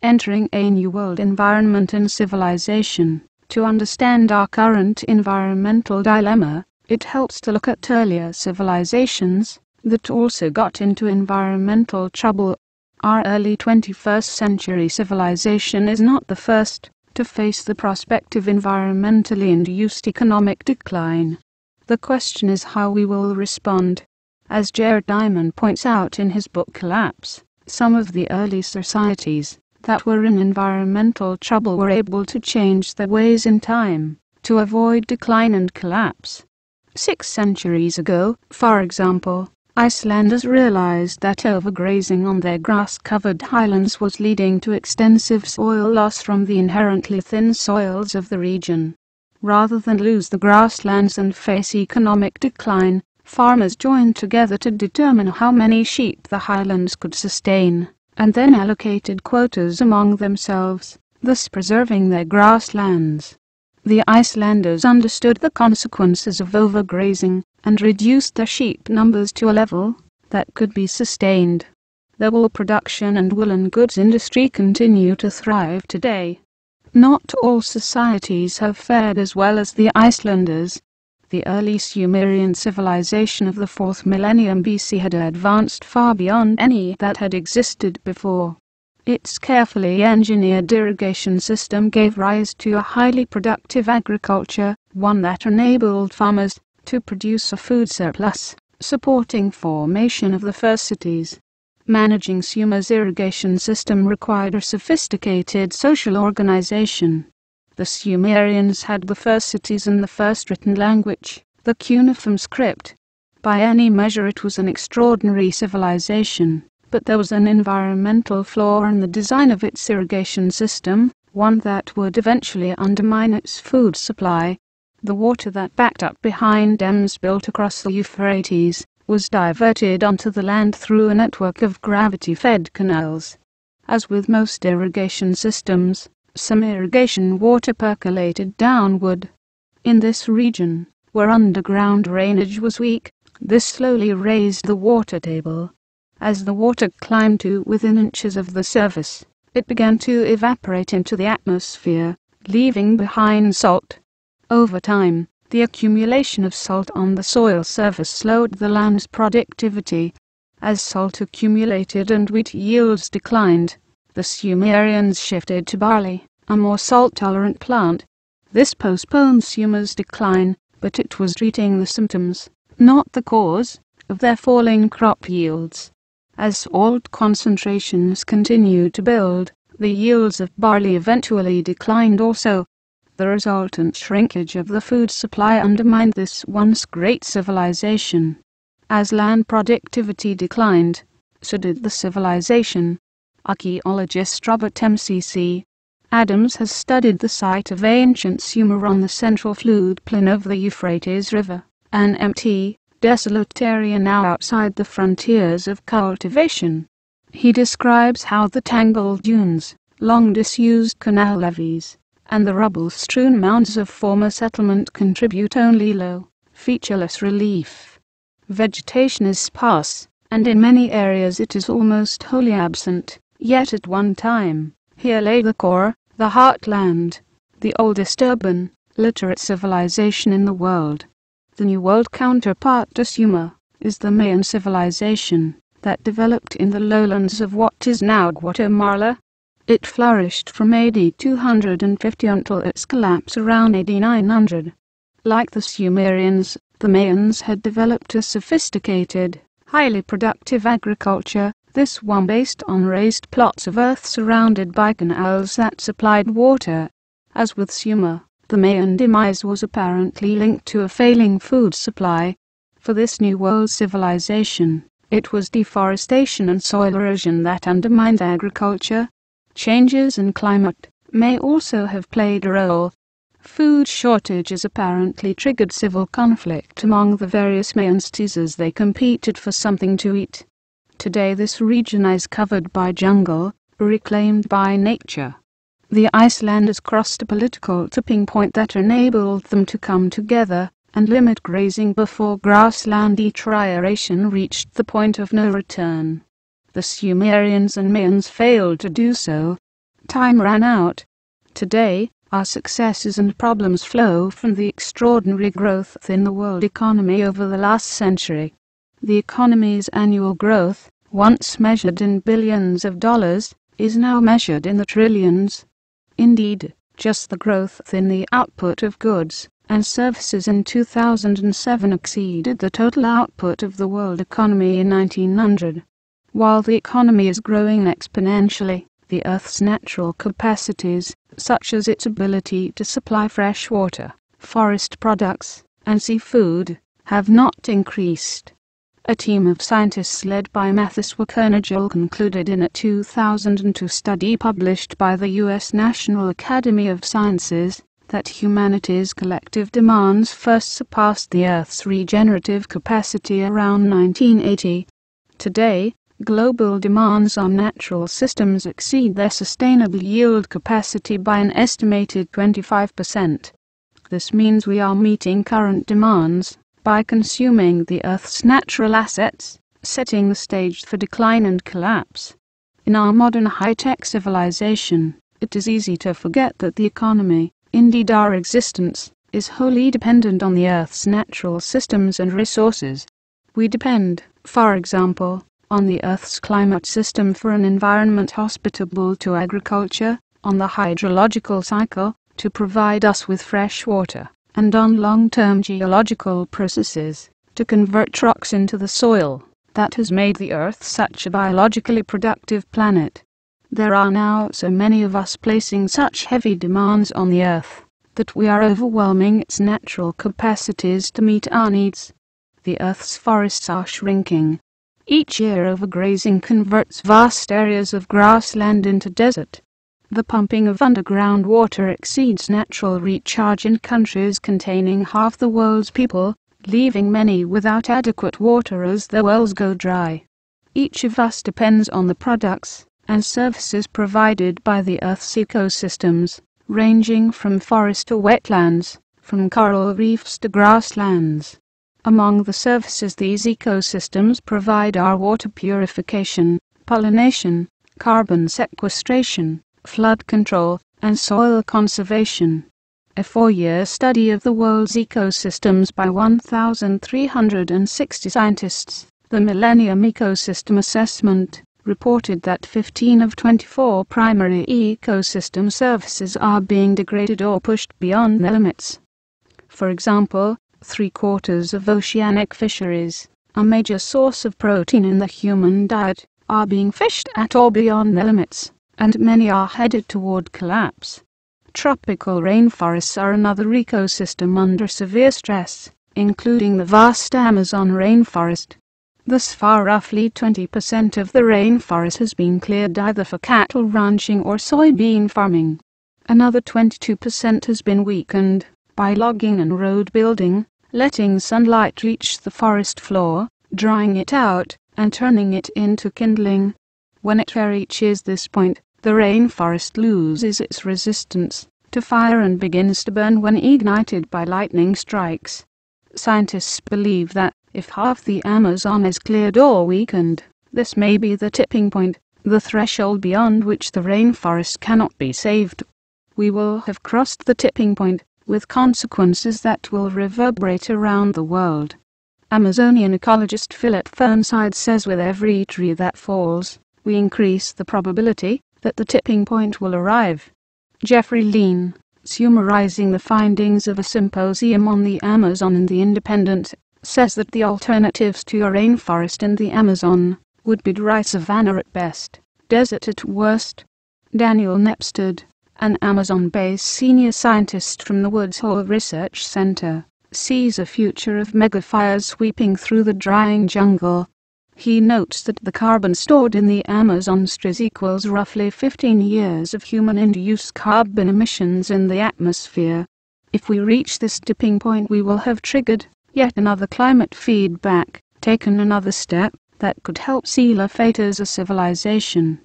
entering a new world environment and civilization. To understand our current environmental dilemma, it helps to look at earlier civilizations that also got into environmental trouble. Our early 21st century civilization is not the first to face the prospect of environmentally induced economic decline. The question is how we will respond. As Jared Diamond points out in his book Collapse, some of the early societies that were in environmental trouble were able to change their ways in time to avoid decline and collapse. 6 centuries ago, for example, Icelanders realized that overgrazing on their grass-covered highlands was leading to extensive soil loss from the inherently thin soils of the region. Rather than lose the grasslands and face economic decline, farmers joined together to determine how many sheep the highlands could sustain, and then allocated quotas among themselves, thus preserving their grasslands. The Icelanders understood the consequences of overgrazing and reduced their sheep numbers to a level that could be sustained. The wool production and woolen goods industry continue to thrive today. Not all societies have fared as well as the Icelanders. The early Sumerian civilization of the 4th millennium BC had advanced far beyond any that had existed before. Its carefully engineered irrigation system gave rise to a highly productive agriculture, one that enabled farmers to produce a food surplus, supporting formation of the first cities. Managing Sumer's irrigation system required a sophisticated social organization. The Sumerians had the first cities and the first written language, the cuneiform script. By any measure it was an extraordinary civilization, but there was an environmental flaw in the design of its irrigation system, one that would eventually undermine its food supply. The water that backed up behind dams built across the Euphrates was diverted onto the land through a network of gravity-fed canals. As with most irrigation systems, some irrigation water percolated downward. In this region, where underground drainage was weak, this slowly raised the water table. As the water climbed to within inches of the surface, it began to evaporate into the atmosphere, leaving behind salt. Over time, the accumulation of salt on the soil surface slowed the land's productivity. As salt accumulated and wheat yields declined, the Sumerians shifted to barley, a more salt-tolerant plant. This postponed Sumer's decline, but it was treating the symptoms, not the cause, of their falling crop yields. As salt concentrations continued to build, the yields of barley eventually declined also. The resultant shrinkage of the food supply undermined this once great civilization. As land productivity declined, so did the civilization. Archaeologist Robert M.C.C. Adams has studied the site of ancient Sumer on the central floodplain of the Euphrates River, an empty, desolate area now outside the frontiers of cultivation. He describes how the tangled dunes, long disused canal levees, and the rubble-strewn mounds of former settlement contribute only low, featureless relief. Vegetation is sparse, and in many areas it is almost wholly absent, yet at one time, here lay the core, the heartland, the oldest urban, literate civilization in the world. The New World counterpart to Sumer is the Mayan civilization that developed in the lowlands of what is now Guatemala. It flourished from AD 250 until its collapse around AD 900. Like the Sumerians, the Mayans had developed a sophisticated, highly productive agriculture, this one based on raised plots of earth surrounded by canals that supplied water. As with Sumer, the Mayan demise was apparently linked to a failing food supply. For this New World civilization, it was deforestation and soil erosion that undermined agriculture. Changes in climate may also have played a role. Food shortages apparently triggered civil conflict among the various Mayan cities as they competed for something to eat. Today this region is covered by jungle, reclaimed by nature. The Icelanders crossed a political tipping point that enabled them to come together and limit grazing before grassland deterioration reached the point of no return. The Sumerians and Mayans failed to do so. Time ran out. Today, our successes and problems flow from the extraordinary growth in the world economy over the last century. The economy's annual growth, once measured in billions of dollars, is now measured in the trillions. Indeed, just the growth in the output of goods and services in 2007 exceeded the total output of the world economy in 1900. While the economy is growing exponentially, the Earth's natural capacities, such as its ability to supply fresh water, forest products, and seafood, have not increased. A team of scientists led by Mathis Wickernagle concluded in a 2002 study published by the U.S. National Academy of Sciences that humanity's collective demands first surpassed the Earth's regenerative capacity around 1980. Today, global demands on natural systems exceed their sustainable yield capacity by an estimated 25%. This means we are meeting current demands by consuming the Earth's natural assets, setting the stage for decline and collapse. In our modern high-tech civilization, it is easy to forget that the economy, indeed our existence, is wholly dependent on the Earth's natural systems and resources. We depend, for example, on the Earth's climate system for an environment hospitable to agriculture, on the hydrological cycle to provide us with fresh water, and on long-term geological processes to convert rocks into the soil that has made the Earth such a biologically productive planet. There are now so many of us placing such heavy demands on the Earth that we are overwhelming its natural capacities to meet our needs. The Earth's forests are shrinking. Each year overgrazing converts vast areas of grassland into desert. The pumping of underground water exceeds natural recharge in countries containing half the world's people, leaving many without adequate water as their wells go dry. Each of us depends on the products and services provided by the Earth's ecosystems, ranging from forest to wetlands, from coral reefs to grasslands. Among the services these ecosystems provide are water purification, pollination, carbon sequestration, flood control, and soil conservation. A 4-year study of the world's ecosystems by 1,360 scientists, the Millennium Ecosystem Assessment, reported that 15 of 24 primary ecosystem services are being degraded or pushed beyond their limits. For example, 3/4 of oceanic fisheries, a major source of protein in the human diet, are being fished at or beyond their limits, and many are headed toward collapse. Tropical rainforests are another ecosystem under severe stress, including the vast Amazon rainforest. Thus far, roughly 20% of the rainforest has been cleared either for cattle ranching or soybean farming. Another 22% has been weakened by logging and road building, letting sunlight reach the forest floor, drying it out, and turning it into kindling. When it reaches this point, the rainforest loses its resistance to fire and begins to burn when ignited by lightning strikes. Scientists believe that if half the Amazon is cleared or weakened, this may be the tipping point, the threshold beyond which the rainforest cannot be saved. We will have crossed the tipping point, with consequences that will reverberate around the world. Amazonian ecologist Philip Fernside says with every tree that falls, we increase the probability that the tipping point will arrive. Jeffrey Lean, summarizing the findings of a symposium on the Amazon in The Independent, says that the alternatives to a rainforest in the Amazon would be dry savanna at best, desert at worst. Daniel Nepstead, an Amazon-based senior scientist from the Woods Hole Research Center, sees a future of megafires sweeping through the drying jungle. He notes that the carbon stored in the Amazon straws equals roughly 15 years of human-induced carbon emissions in the atmosphere. If we reach this tipping point, we will have triggered yet another climate feedback, taken another step that could help seal our fate as a civilization.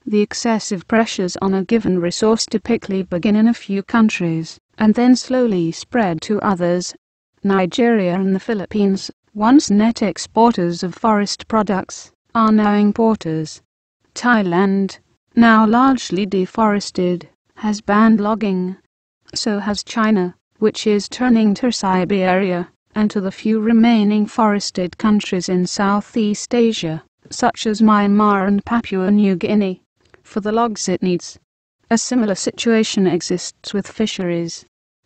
The excessive pressures on a given resource typically begin in a few countries, and then slowly spread to others. Nigeria and the Philippines, once net exporters of forest products, are now importers. Thailand, now largely deforested, has banned logging. So has China, which is turning to Siberia and to the few remaining forested countries in Southeast Asia, such as Myanmar and Papua New Guinea, for the logs it needs. A similar situation exists with fisheries.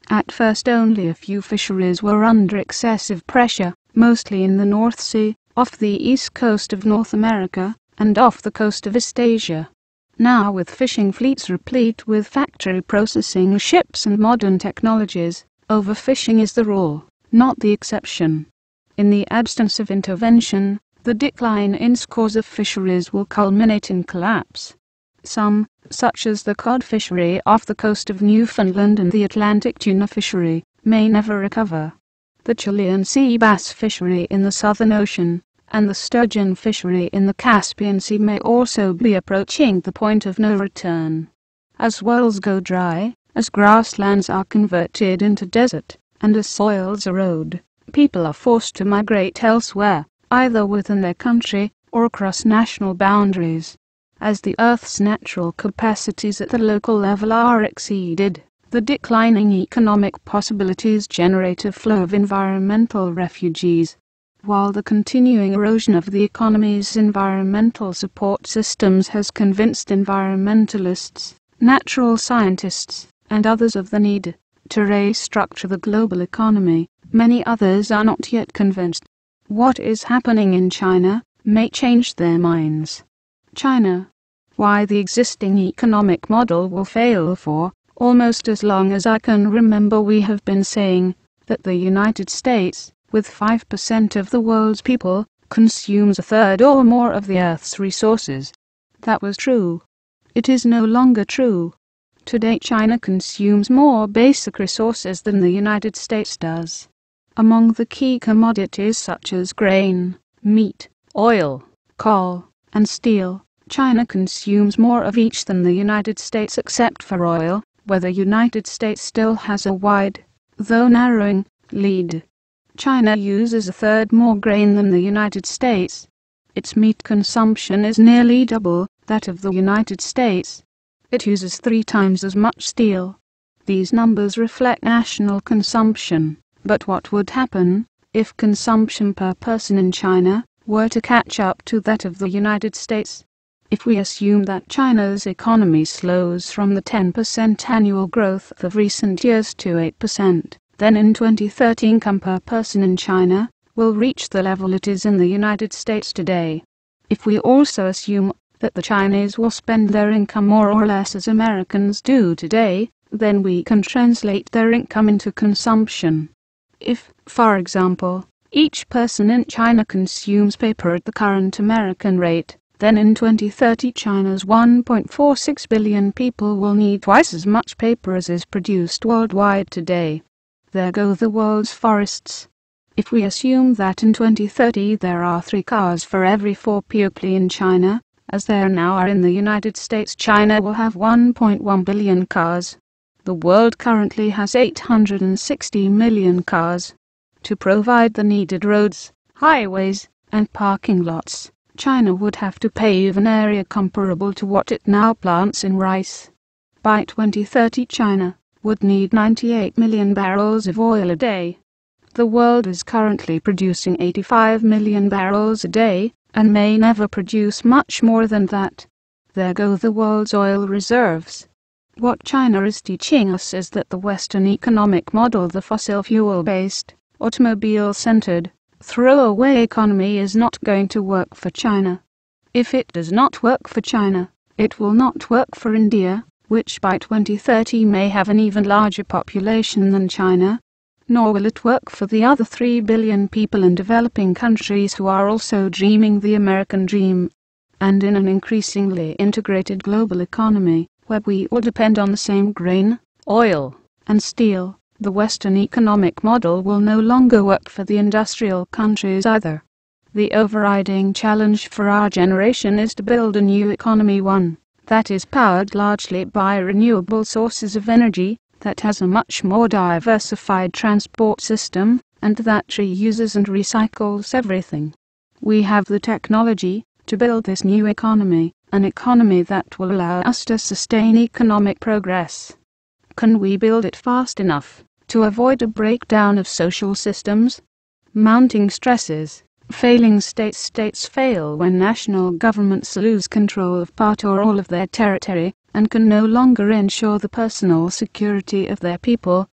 At first only a few fisheries were under excessive pressure, mostly in the North Sea, off the east coast of North America, and off the coast of East Asia. Now, with fishing fleets replete with factory processing ships and modern technologies, overfishing is the rule, not the exception. In the absence of intervention, the decline in scores of fisheries will culminate in collapse. Some, such as the cod fishery off the coast of Newfoundland and the Atlantic tuna fishery, may never recover. The Chilean sea bass fishery in the Southern Ocean and the sturgeon fishery in the Caspian Sea may also be approaching the point of no return. As wells go dry, as grasslands are converted into desert, and as soils erode, people are forced to migrate elsewhere, either within their country or across national boundaries. As the Earth's natural capacities at the local level are exceeded, the declining economic possibilities generate a flow of environmental refugees. While the continuing erosion of the economy's environmental support systems has convinced environmentalists, natural scientists, and others of the need to restructure the global economy, many others are not yet convinced. What is happening in China may change their minds. China. Why the existing economic model will fail. For almost as long as I can remember we have been saying that the United States, with 5% of the world's people, consumes a third or more of the Earth's resources. That was true. It is no longer true. Today China consumes more basic resources than the United States does. Among the key commodities such as grain, meat, oil, coal, and steel, China consumes more of each than the United States except for oil, where the United States still has a wide, though narrowing, lead. China uses a third more grain than the United States. Its meat consumption is nearly double that of the United States. It uses 3 times as much steel. These numbers reflect national consumption, but what would happen if consumption per person in China were to catch up to that of the United States? If we assume that China's economy slows from the 10% annual growth of recent years to 8%, then in 2030 income per person in China will reach the level it is in the United States today. If we also assume that the Chinese will spend their income more or less as Americans do today, then we can translate their income into consumption. If, for example, each person in China consumes paper at the current American rate, then in 2030 China's 1.46 billion people will need twice as much paper as is produced worldwide today. There go the world's forests. If we assume that in 2030 there are 3 cars for every 4 people in China, as there now are in the United States, China will have 1.1 billion cars. The world currently has 860 million cars. To provide the needed roads, highways, and parking lots, China would have to pave an area comparable to what it now plants in rice. By 2030 China would need 98 million barrels of oil a day. The world is currently producing 85 million barrels a day, and may never produce much more than that. There go the world's oil reserves. What China is teaching us is that the Western economic model, the fossil fuel-based, automobile-centered, throwaway economy, is not going to work for China. If it does not work for China, it will not work for India, which by 2030 may have an even larger population than China. Nor will it work for the other 3 billion people in developing countries who are also dreaming the American dream. And in an increasingly integrated global economy, where we all depend on the same grain, oil, and steel, the Western economic model will no longer work for the industrial countries either. The overriding challenge for our generation is to build a new economy, one that is powered largely by renewable sources of energy, that has a much more diversified transport system, and that reuses and recycles everything. We have the technology to build this new economy, an economy that will allow us to sustain economic progress? Can we build it fast enough to avoid a breakdown of social systems? Mounting stresses. Failing states fail when national governments lose control of part or all of their territory and can no longer ensure the personal security of their people.